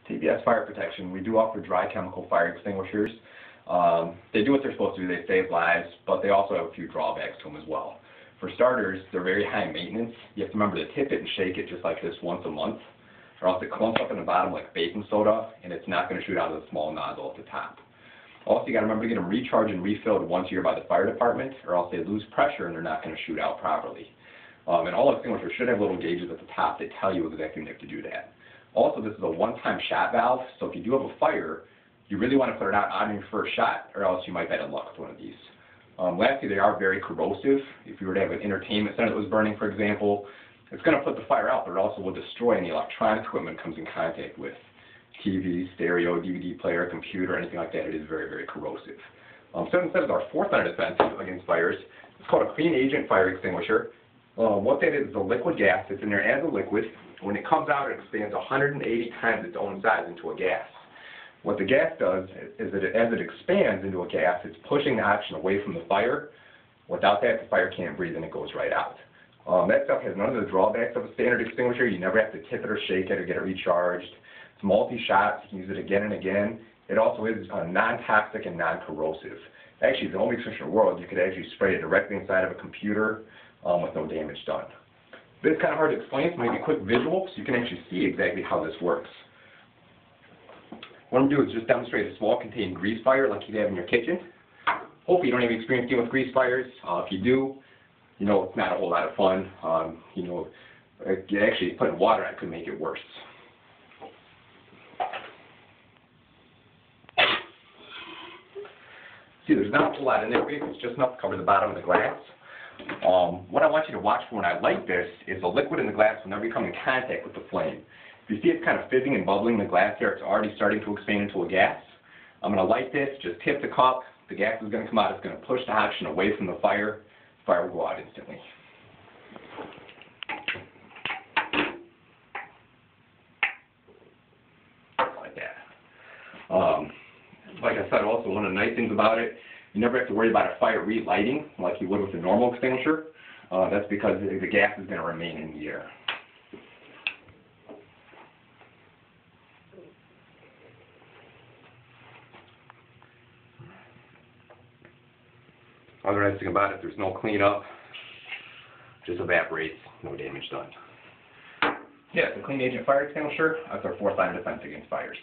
TBS Fire Protection, we do offer dry chemical fire extinguishers. They do what they're supposed to do. They save lives, but they also have a few drawbacks to them as well. For starters, they're very high maintenance. You have to remember to tip it and shake it just like this once a month, or else it clumps up in the bottom like baking soda, and it's not going to shoot out of the small nozzle at the top. Also, you got to remember to get them recharged and refilled once a year by the fire department, or else they lose pressure and they're not going to shoot out properly. And all extinguishers should have little gauges at the top that tell you exactly when you have to do that. Also, this is a one-time shot valve, so if you do have a fire, you really want to put it out on your first shot, or else you might bad luck with one of these. Lastly, they are very corrosive. If you were to have an entertainment center that was burning, for example, it's going to put the fire out, but it also will destroy any electronic equipment it comes in contact with. TV, stereo, DVD player, computer, anything like that, it is very, very corrosive. So instead of our fourth line of defense against fires, it's called a clean agent fire extinguisher. What that is a liquid gas. It's in there as a liquid. When it comes out, it expands 180 times its own size into a gas. What the gas does is that as it expands into a gas, it's pushing the oxygen away from the fire. Without that, the fire can't breathe and it goes right out. That stuff has none of the drawbacks of a standard extinguisher. You never have to tip it or shake it or get it recharged. It's multi-shot. You can use it again and again. It also is non-toxic and non-corrosive. Actually, the only extinguisher in the world, you could actually spray it directly inside of a computer with no damage done. But it's kind of hard to explain, so maybe a quick visual so you can actually see exactly how this works. What I'm going to do is just demonstrate a small contained grease fire like you have in your kitchen. Hopefully you don't have experience dealing with grease fires. If you do, you know it's not a whole lot of fun. Actually putting water on it could make it worse. See, there's not a whole lot in there. It's just enough to cover the bottom of the glass. What I want you to watch for when I light this is the liquid in the glass whenever you come in contact with the flame. If you see it's kind of fizzing and bubbling in the glass here, it's already starting to expand into a gas. I'm going to light this, just tip the cup, the gas is going to come out, it's going to push the oxygen away from the fire will go out instantly. Like that. Like I said, also one of the nice things about it, you never have to worry about a fire relighting like you would with a normal extinguisher. That's because the gas is going to remain in the air. Other nice thing about it, there's no cleanup, just evaporates, no damage done. Yeah, it's a clean agent fire extinguisher. That's our fourth line of defense against fires.